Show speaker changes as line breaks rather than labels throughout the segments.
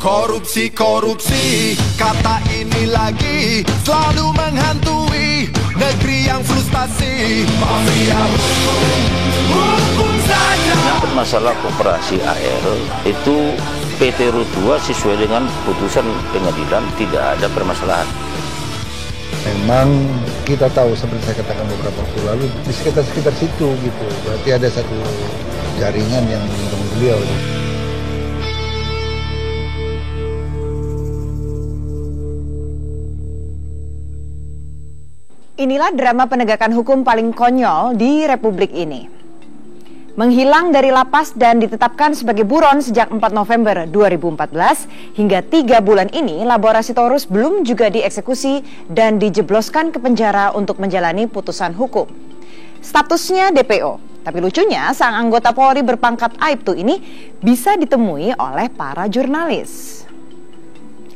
Korupsi, korupsi, kata ini lagi selalu menghantui negeri yang frustasi. Mafia hukum, hukum saja.
Masalah koperasi air itu PT RU 2 sesuai dengan putusan pengadilan tidak ada permasalahan.
Memang kita tahu seperti saya katakan beberapa waktu lalu di sekitar situ gitu. Berarti ada satu jaringan yang menguntungkan beliau.
Inilah drama penegakan hukum paling konyol di Republik ini. Menghilang dari lapas dan ditetapkan sebagai buron sejak 4 November 2014, hingga 3 bulan ini Labora Sitorus belum juga dieksekusi dan dijebloskan ke penjara untuk menjalani putusan hukum. Statusnya DPO, tapi lucunya sang anggota Polri berpangkat Aibtu ini bisa ditemui oleh para jurnalis.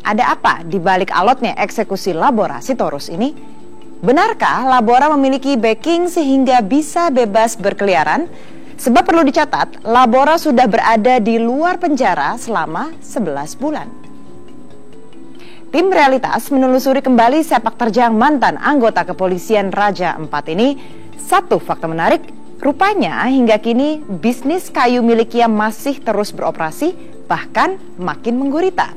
Ada apa di balik alotnya eksekusi Labora Sitorus ini? Benarkah Labora memiliki backing sehingga bisa bebas berkeliaran? Sebab perlu dicatat, Labora sudah berada di luar penjara selama 11 bulan. Tim Realitas menelusuri kembali sepak terjang mantan anggota kepolisian Raja 4 ini. Satu fakta menarik, rupanya hingga kini bisnis kayu miliknya masih terus beroperasi, bahkan makin menggurita.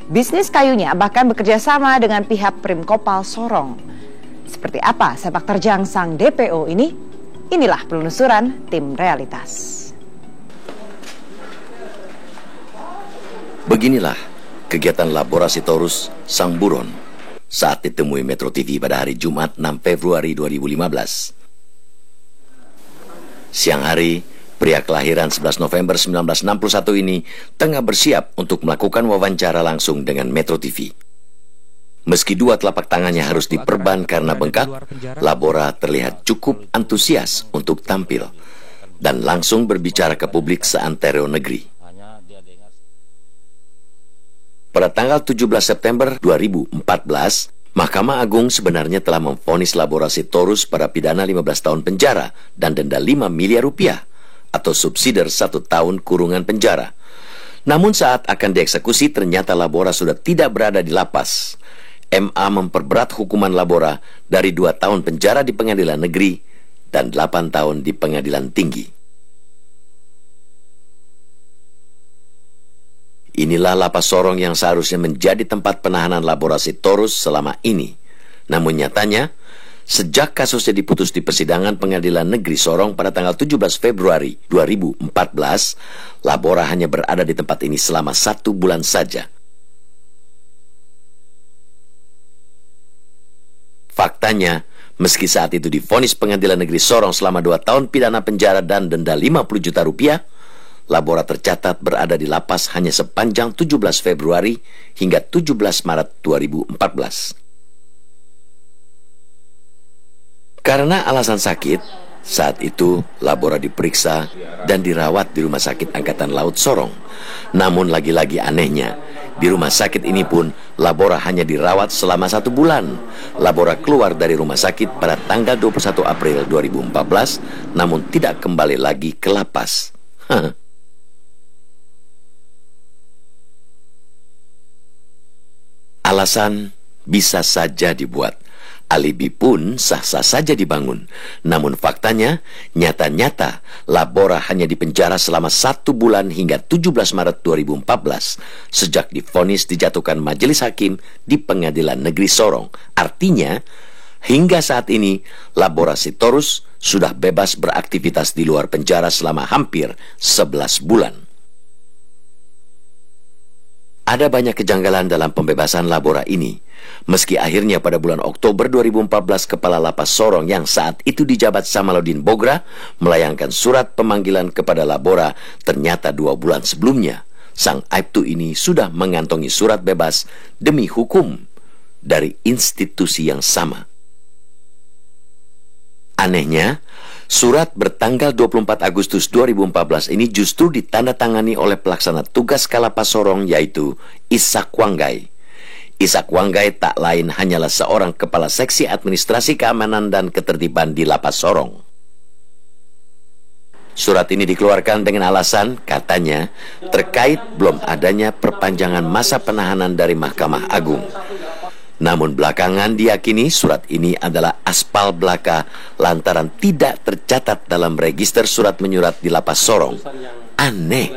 Bisnis kayunya bahkan bekerja sama dengan pihak Primkopal Sorong. Seperti apa sepak terjang sang DPO ini? Inilah penelusuran Tim Realitas.
Beginilah kegiatan Labora Sitorus sang buron saat ditemui Metro TV pada hari Jumat 6 Februari 2015. Siang hari, pria kelahiran 11 November 1961 ini tengah bersiap untuk melakukan wawancara langsung dengan Metro TV. Meski dua telapak tangannya harus diperban karena bengkak, Labora terlihat cukup antusias untuk tampil dan langsung berbicara ke publik seantero negeri. Pada tanggal 17 September 2014, Mahkamah Agung sebenarnya telah memvonis Labora Sitorus pada pidana 15 tahun penjara dan denda 5 miliar rupiah atau subsidiar 1 tahun kurungan penjara. Namun saat akan dieksekusi ternyata Labora sudah tidak berada di lapas. MA memperberat hukuman Labora dari 2 tahun penjara di pengadilan negeri dan 8 tahun di pengadilan tinggi. Inilah lapas Sorong yang seharusnya menjadi tempat penahanan Labora Sitorus selama ini. Namun nyatanya, sejak kasusnya diputus di persidangan pengadilan negeri Sorong pada tanggal 17 Februari 2014, Labora hanya berada di tempat ini selama 1 bulan saja. Faktanya, meski saat itu divonis pengadilan negeri Sorong selama 2 tahun pidana penjara dan denda 50 juta rupiah, Labora tercatat berada di lapas hanya sepanjang 17 Februari hingga 17 Maret 2014. Karena alasan sakit, saat itu Labora diperiksa dan dirawat di Rumah Sakit Angkatan Laut Sorong. Namun lagi-lagi anehnya, di rumah sakit ini pun Labora hanya dirawat selama 1 bulan. Labora keluar dari rumah sakit pada tanggal 21 April 2014, namun tidak kembali lagi ke lapas. Alasan bisa saja dibuat. Alibi pun sah-sah saja dibangun. Namun faktanya, nyata-nyata Labora hanya dipenjara selama 1 bulan hingga 17 Maret 2014 sejak divonis dijatuhkan majelis hakim di Pengadilan Negeri Sorong. Artinya, hingga saat ini Labora Sitorus sudah bebas beraktivitas di luar penjara selama hampir 11 bulan. Ada banyak kejanggalan dalam pembebasan Labora ini. Meski akhirnya pada bulan Oktober 2014 Kepala Lapas Sorong yang saat itu dijabat Samaludin Bogra melayangkan surat pemanggilan kepada Labora, ternyata 2 bulan sebelumnya sang Aibtu ini sudah mengantongi surat bebas demi hukum dari institusi yang sama. Anehnya, surat bertanggal 24 Agustus 2014 ini justru ditandatangani oleh pelaksana tugas Kalapas Sorong, yaitu Ishak Wanggai. Ishak Wanggai tak lain hanyalah seorang kepala seksi administrasi keamanan dan ketertiban di Lapas Sorong. Surat ini dikeluarkan dengan alasan, katanya, terkait belum adanya perpanjangan masa penahanan dari Mahkamah Agung. Namun belakangan diyakini surat ini adalah aspal belaka lantaran tidak tercatat dalam register surat menyurat di Lapas Sorong. Aneh.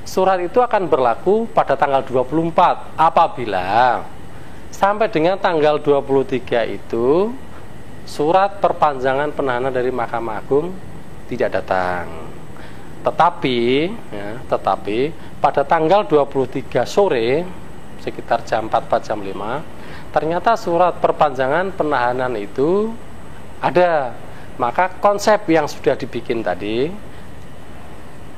Surat itu akan berlaku pada tanggal 24 apabila sampai dengan tanggal 23 itu surat perpanjangan penahanan dari Mahkamah Agung tidak datang. Tetapi pada tanggal 23 sore sekitar jam 4 jam 5 ternyata surat perpanjangan penahanan itu ada. Maka konsep yang sudah dibikin tadi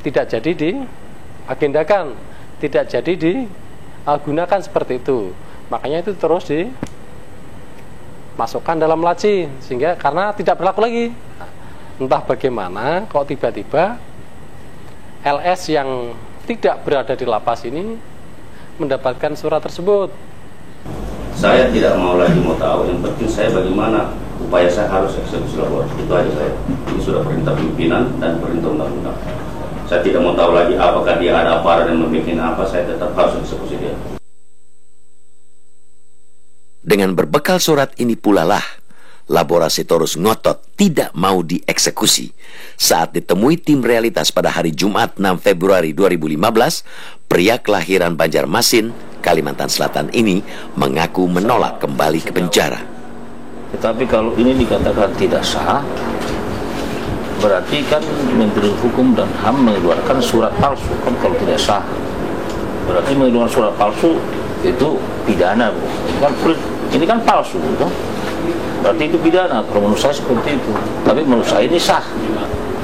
tidak jadi diagendakan, tidak jadi digunakan seperti itu. Makanya itu terus dimasukkan dalam laci, sehingga karena tidak berlaku lagi. Entah bagaimana kok tiba-tiba LS yang tidak berada di lapas ini mendapatkan surat tersebut.
Saya tidak mau tahu, yang penting saya bagaimana upaya saya harus eksekusi lapor. Itu aja saya. Ini sudah perintah pimpinan dan perintah undang-undang. Saya tidak mau tahu lagi apakah dia ada aparat yang membuat apa, saya tetap harus eksekusi dia.
Dengan berbekal surat ini pula lah, Labora Sitorus ngotot tidak mau dieksekusi. Saat ditemui tim realitas pada hari Jumat 6 Februari 2015, pria kelahiran Banjarmasin, Kalimantan Selatan ini mengaku menolak kembali ke penjara.
Tetapi kalau ini dikatakan tidak sah, berarti kan Menteri Hukum dan HAM mengeluarkan surat palsu. Kan kalau tidak sah, berarti mengeluarkan surat palsu itu pidana, Bu. Ini kan palsu, gitu. Berarti itu pidana, kalau menurut saya seperti itu. Tapi menurut saya ini sah.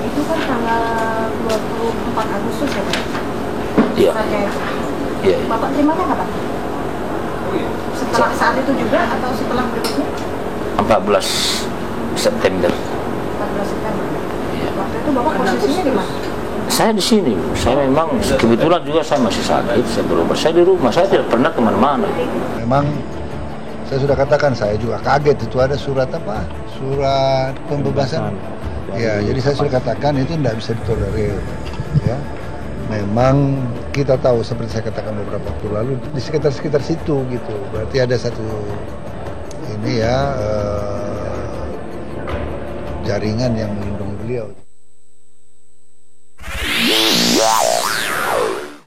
Itu kan tanggal 24 Agustus ya, Pak?
Iya. Iya.
Bapak terimanya kapan? Setelah saat itu juga atau setelah berikutnya?
14 September.
14 September.
Iya.
Waktu itu Bapak posisinya di mana?
Saya di sini, saya memang kebetulan juga saya masih sakit, saya di rumah, saya tidak pernah kemana-mana.
Memang saya sudah katakan, saya juga kaget itu ada surat apa? Surat pembebasan. Ya, jadi saya sudah katakan itu tidak bisa ditolerir. Ya, memang kita tahu seperti saya katakan beberapa waktu lalu di sekitar situ gitu. Berarti ada satu ini ya jaringan yang melindungi beliau.